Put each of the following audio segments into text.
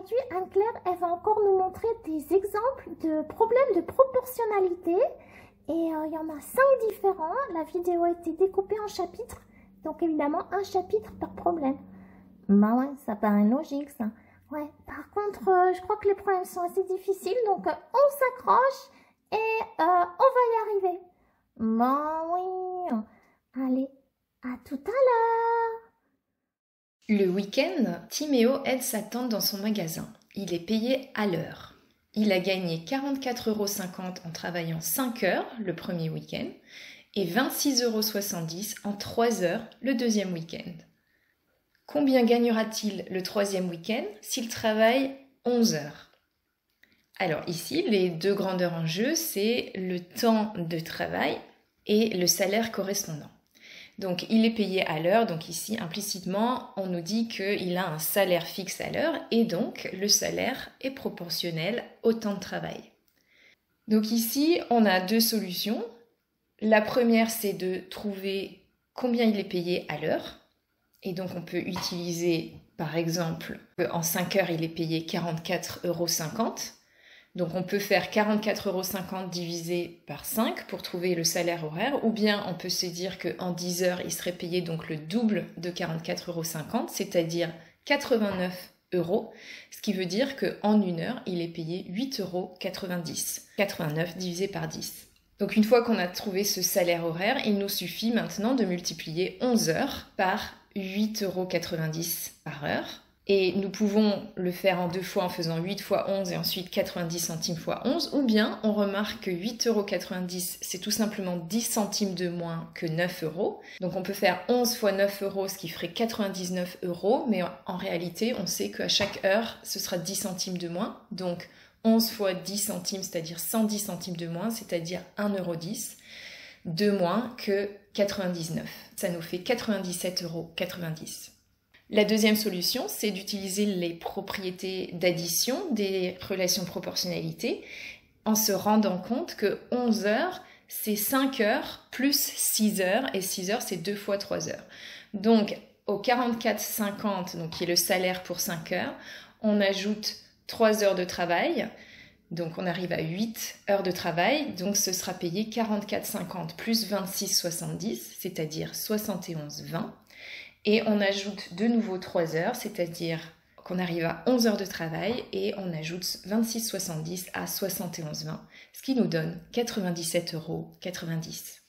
aujourd'hui, Anne-Claire, elle va encore nous montrer des exemples de problèmes de proportionnalité. Et il y en a 5 différents. La vidéo a été découpée en chapitres. Donc évidemment, un chapitre par problème. Bah ouais, ça paraît logique ça. Ouais, par contre, je crois que les problèmes sont assez difficiles. Donc on s'accroche et on va y arriver. Bah oui. Allez, à tout à l'heure. Le week-end, Timéo aide sa tante dans son magasin. Il est payé à l'heure. Il a gagné 44,50 € en travaillant 5 heures le premier week-end et 26,70 € en 3 heures le deuxième week-end. Combien gagnera-t-il le troisième week-end s'il travaille 11 heures? Alors ici, les deux grandeurs en jeu, c'est le temps de travail et le salaire correspondant. Donc il est payé à l'heure, donc ici implicitement on nous dit qu'il a un salaire fixe à l'heure et donc le salaire est proportionnel au temps de travail. Donc ici on a deux solutions. La première c'est de trouver combien il est payé à l'heure et donc on peut utiliser par exemple en 5 heures il est payé 44,50 €. Donc on peut faire 44,50 € divisé par 5 pour trouver le salaire horaire, ou bien on peut se dire qu'en 10 heures, il serait payé donc le double de 44,50 €, c'est-à-dire 89 €, ce qui veut dire qu'en 1 heure, il est payé 8,90 €. 89 divisé par 10. Donc une fois qu'on a trouvé ce salaire horaire, il nous suffit maintenant de multiplier 11 heures par 8,90 € par heure. Et nous pouvons le faire en 2 fois en faisant 8 fois 11 et ensuite 90 centimes fois 11. Ou bien on remarque que 8,90 € c'est tout simplement 10 centimes de moins que 9 €. Donc on peut faire 11 fois 9 €, ce qui ferait 99 €. Mais en réalité, on sait qu'à chaque heure, ce sera 10 centimes de moins. Donc 11 fois 10 centimes, c'est-à-dire 110 centimes de moins, c'est-à-dire 1,10 € de moins que 99. Ça nous fait 97,90 €. La deuxième solution, c'est d'utiliser les propriétés d'addition des relations de proportionnalité en se rendant compte que 11 heures, c'est 5 heures plus 6 heures, et 6 heures, c'est 2 fois 3 heures. Donc, au 44,50, donc qui est le salaire pour 5 heures, on ajoute 3 heures de travail, donc on arrive à 8 heures de travail, donc ce sera payé 44,50 plus 26,70, c'est-à-dire 71,20. Et on ajoute de nouveau 3 heures, c'est-à-dire qu'on arrive à 11 heures de travail et on ajoute 26,70 à 71,20, ce qui nous donne 97,90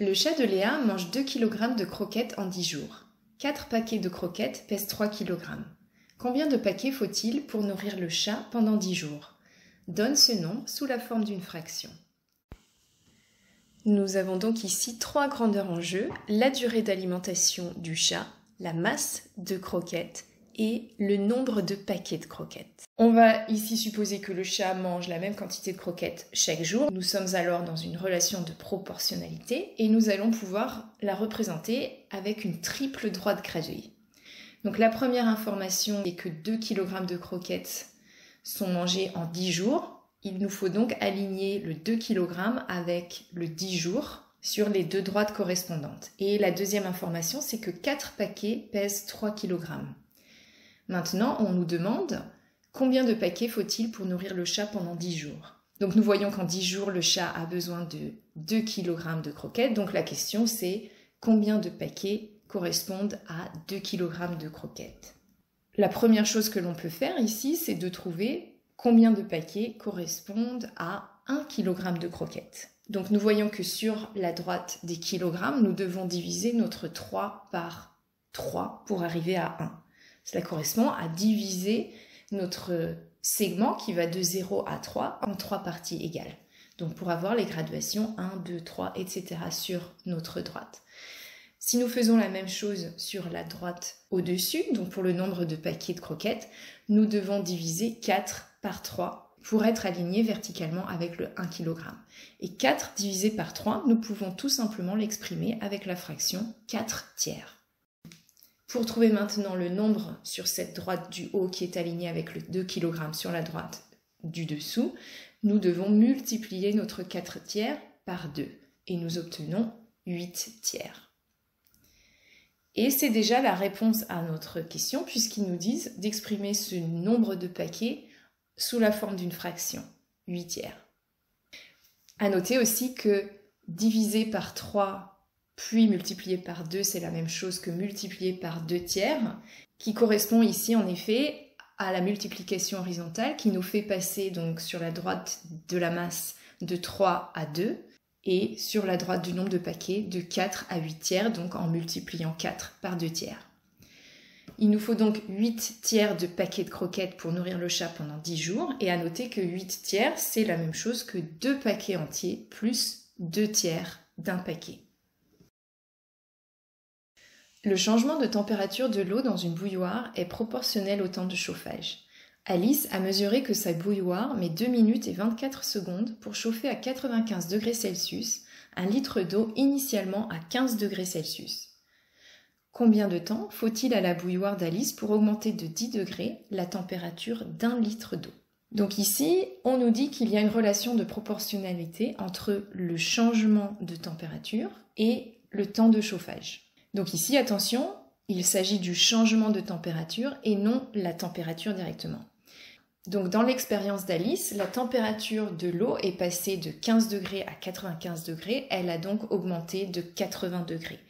€. Le chat de Léa mange 2 kg de croquettes en 10 jours. 4 paquets de croquettes pèsent 3 kg. Combien de paquets faut-il pour nourrir le chat pendant 10 jours? Donne ce nombre sous la forme d'une fraction. Nous avons donc ici 3 grandeurs en jeu, la durée d'alimentation du chat, la masse de croquettes et le nombre de paquets de croquettes. On va ici supposer que le chat mange la même quantité de croquettes chaque jour. Nous sommes alors dans une relation de proportionnalité et nous allons pouvoir la représenter avec une triple droite graduée. Donc la première information est que 2 kg de croquettes sont mangées en 10 jours. Il nous faut donc aligner le 2 kg avec le 10 jours sur les deux droites correspondantes. Et la deuxième information, c'est que 4 paquets pèsent 3 kg. Maintenant, on nous demande combien de paquets faut-il pour nourrir le chat pendant 10 jours. Donc nous voyons qu'en 10 jours, le chat a besoin de 2 kg de croquettes. Donc la question, c'est combien de paquets correspondent à 2 kg de croquettes. La première chose que l'on peut faire ici, c'est de trouver combien de paquets correspondent à 1 kg de croquettes. Donc nous voyons que sur la droite des kilogrammes, nous devons diviser notre 3 par 3 pour arriver à 1. Cela correspond à diviser notre segment qui va de 0 à 3 en 3 parties égales. Donc pour avoir les graduations 1, 2, 3, etc. sur notre droite. Si nous faisons la même chose sur la droite au-dessus, donc pour le nombre de paquets de croquettes, nous devons diviser 4 par 3 pour être alignés verticalement avec le 1 kg. Et 4 divisé par 3, nous pouvons tout simplement l'exprimer avec la fraction 4/3. Pour trouver maintenant le nombre sur cette droite du haut qui est alignée avec le 2 kg sur la droite du dessous, nous devons multiplier notre 4/3 par 2 et nous obtenons 8/3. Et c'est déjà la réponse à notre question puisqu'ils nous disent d'exprimer ce nombre de paquets sous la forme d'une fraction, 8/3. À noter aussi que diviser par 3 puis multiplier par 2, c'est la même chose que multiplier par 2/3, qui correspond ici en effet à la multiplication horizontale qui nous fait passer donc sur la droite de la masse de 3 à 2 et sur la droite du nombre de paquets de 4 à 8/3, donc en multipliant 4 par 2/3. Il nous faut donc 8/3 de paquets de croquettes pour nourrir le chat pendant 10 jours, et à noter que 8/3, c'est la même chose que 2 paquets entiers plus 2/3 d'un paquet. Le changement de température de l'eau dans une bouilloire est proportionnel au temps de chauffage. Alice a mesuré que sa bouilloire met 2 minutes et 24 secondes pour chauffer à 95 degrés Celsius un litre d'eau initialement à 15 degrés Celsius. Combien de temps faut-il à la bouilloire d'Alice pour augmenter de 10 degrés la température d'un litre d'eau? Donc ici, on nous dit qu'il y a une relation de proportionnalité entre le changement de température et le temps de chauffage. Donc ici, attention, il s'agit du changement de température et non la température directement. Donc dans l'expérience d'Alice, la température de l'eau est passée de 15 degrés à 95 degrés, elle a donc augmenté de 80 degrés.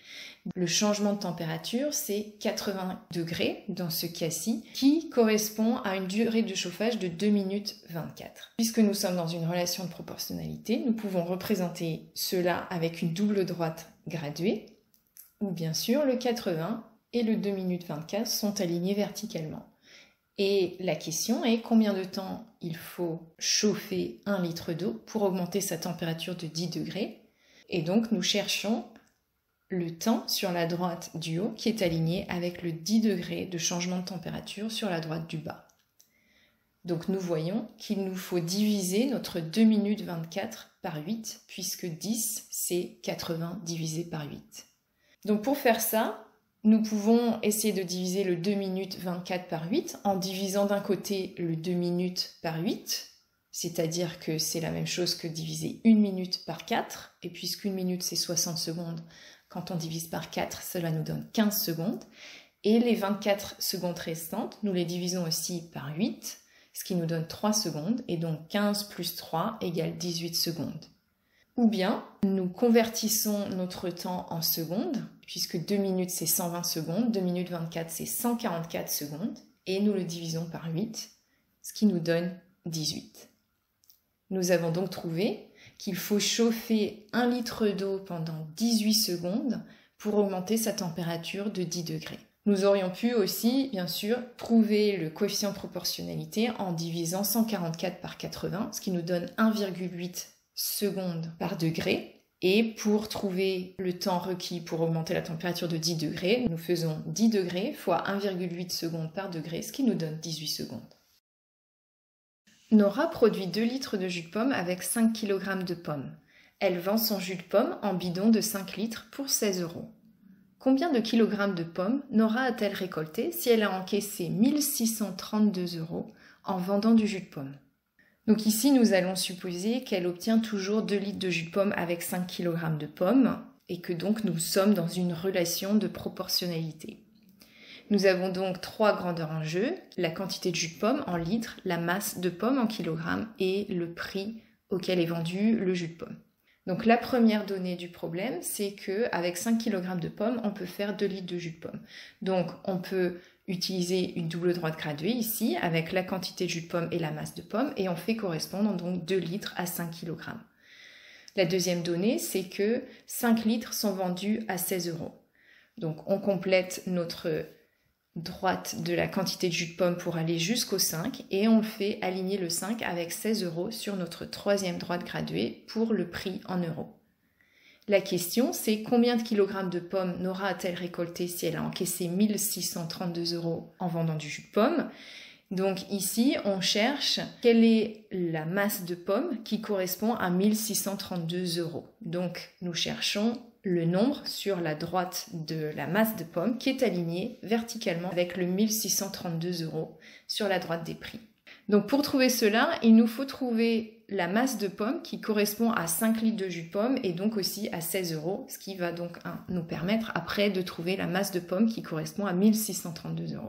Le changement de température, c'est 80 degrés dans ce cas-ci, qui correspond à une durée de chauffage de 2 minutes 24. Puisque nous sommes dans une relation de proportionnalité, nous pouvons représenter cela avec une double droite graduée, où bien sûr le 80 et le 2 minutes 24 sont alignés verticalement. Et la question est combien de temps il faut chauffer 1 litre d'eau pour augmenter sa température de 10 degrés. Et donc nous cherchons le temps sur la droite du haut qui est aligné avec le 10 degrés de changement de température sur la droite du bas. Donc nous voyons qu'il nous faut diviser notre 2 minutes 24 par 8 puisque 10 c'est 80 divisé par 8. Donc pour faire ça, nous pouvons essayer de diviser le 2 minutes 24 par 8 en divisant d'un côté le 2 minutes par 8, c'est-à-dire que c'est la même chose que diviser 1 minute par 4, et puisqu'une minute c'est 60 secondes, quand on divise par 4, cela nous donne 15 secondes, et les 24 secondes restantes, nous les divisons aussi par 8, ce qui nous donne 3 secondes, et donc 15 plus 3 égale 18 secondes. Ou bien, nous convertissons notre temps en secondes, puisque 2 minutes c'est 120 secondes, 2 minutes 24 c'est 144 secondes, et nous le divisons par 8, ce qui nous donne 18. Nous avons donc trouvé qu'il faut chauffer 1 litre d'eau pendant 18 secondes pour augmenter sa température de 10 degrés. Nous aurions pu aussi, bien sûr, trouver le coefficient de proportionnalité en divisant 144 par 80, ce qui nous donne 1,8 secondes par degré. Et pour trouver le temps requis pour augmenter la température de 10 degrés, nous faisons 10 degrés fois 1,8 secondes par degré, ce qui nous donne 18 secondes. Nora produit 2 litres de jus de pomme avec 5 kg de pommes. Elle vend son jus de pomme en bidon de 5 litres pour 16 €. Combien de kilogrammes de pommes Nora a-t-elle récolté si elle a encaissé 1632 € en vendant du jus de pomme? Donc ici, nous allons supposer qu'elle obtient toujours 2 litres de jus de pomme avec 5 kg de pommes et que donc nous sommes dans une relation de proportionnalité. Nous avons donc 3 grandeurs en jeu, la quantité de jus de pomme en litres, la masse de pomme en kilogrammes et le prix auquel est vendu le jus de pomme. Donc la première donnée du problème, c'est qu'avec 5 kg de pommes, on peut faire 2 litres de jus de pomme. Donc on peut utiliser une double droite graduée ici avec la quantité de jus de pomme et la masse de pomme et on fait correspondre donc 2 litres à 5 kg. La deuxième donnée, c'est que 5 litres sont vendus à 16 €. Donc on complète notre droite de la quantité de jus de pomme pour aller jusqu'au 5 et on fait aligner le 5 avec 16 € sur notre troisième droite graduée pour le prix en euros. La question, c'est combien de kilogrammes de pommes Nora a-t-elle récolté si elle a encaissé 1632 € en vendant du jus de pomme? Donc ici, on cherche quelle est la masse de pommes qui correspond à 1632 €. Donc nous cherchons le nombre sur la droite de la masse de pommes qui est alignée verticalement avec le 1632 € sur la droite des prix. Donc pour trouver cela, il nous faut trouver la masse de pommes qui correspond à 5 litres de jus de pomme et donc aussi à 16 €, ce qui va donc nous permettre après de trouver la masse de pommes qui correspond à 1632 €.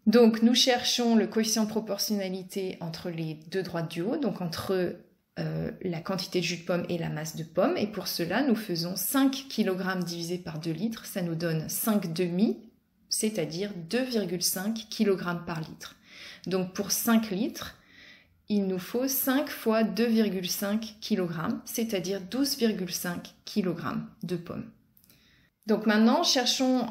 Donc nous cherchons le coefficient de proportionnalité entre les deux droites du haut, donc entre la quantité de jus de pomme et la masse de pomme, et pour cela nous faisons 5 kg divisé par 2 litres, ça nous donne 5 demi, c'est-à-dire 2,5 kg par litre. Donc pour 5 litres, il nous faut 5 fois 2,5 kg, c'est-à-dire 12,5 kg de pommes. Donc maintenant, cherchons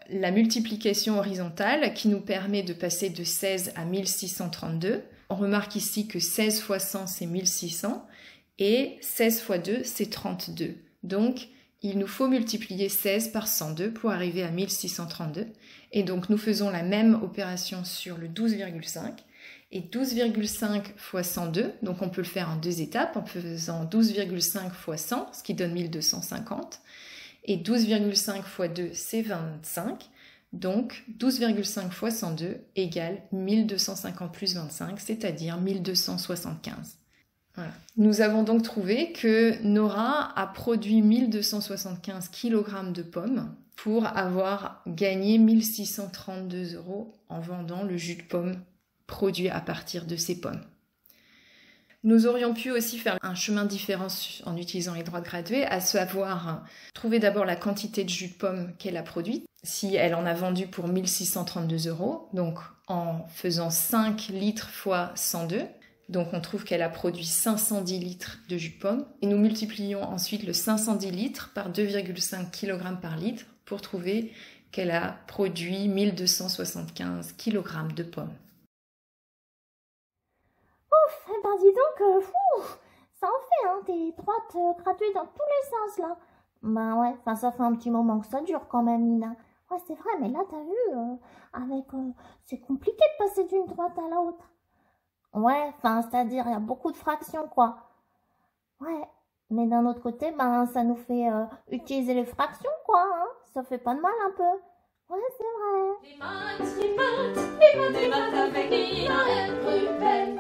la multiplication horizontale qui nous permet de passer de 16 à 1632. On remarque ici que 16 fois 100, c'est 1600 et 16 fois 2, c'est 32. Donc, il nous faut multiplier 16 par 102 pour arriver à 1632. Et donc, nous faisons la même opération sur le 12,5. Et 12,5 fois 102, donc on peut le faire en deux étapes en faisant 12,5 fois 100, ce qui donne 1250. Et 12,5 fois 2, c'est 25. Donc 12,5 fois 102 égale 1250 plus 25, c'est-à-dire 1275. Voilà. Nous avons donc trouvé que Nora a produit 1275 kg de pommes pour avoir gagné 1632 € en vendant le jus de pomme produit à partir de ces pommes. Nous aurions pu aussi faire un chemin différent en utilisant les droites graduées, à savoir trouver d'abord la quantité de jus de pomme qu'elle a produite, si elle en a vendu pour 1632 €, donc en faisant 5 litres fois 102, donc on trouve qu'elle a produit 510 litres de jus de pomme, et nous multiplions ensuite le 510 litres par 2,5 kg par litre pour trouver qu'elle a produit 1275 kg de pommes. Eh ben dis donc, ça en fait, hein, des droites graduées dans tous les sens, là. Ben ouais, enfin ça fait un petit moment que ça dure quand même, Nina. Ouais, c'est vrai, mais là, t'as vu, c'est compliqué de passer d'une droite à l'autre. Ouais, enfin, c'est-à-dire, il y a beaucoup de fractions, quoi. Ouais, mais d'un autre côté, ben, ça nous fait utiliser les fractions, quoi, hein. Ça fait pas de mal, un peu. Ouais, c'est vrai. Les maths avec Nina et Ruben.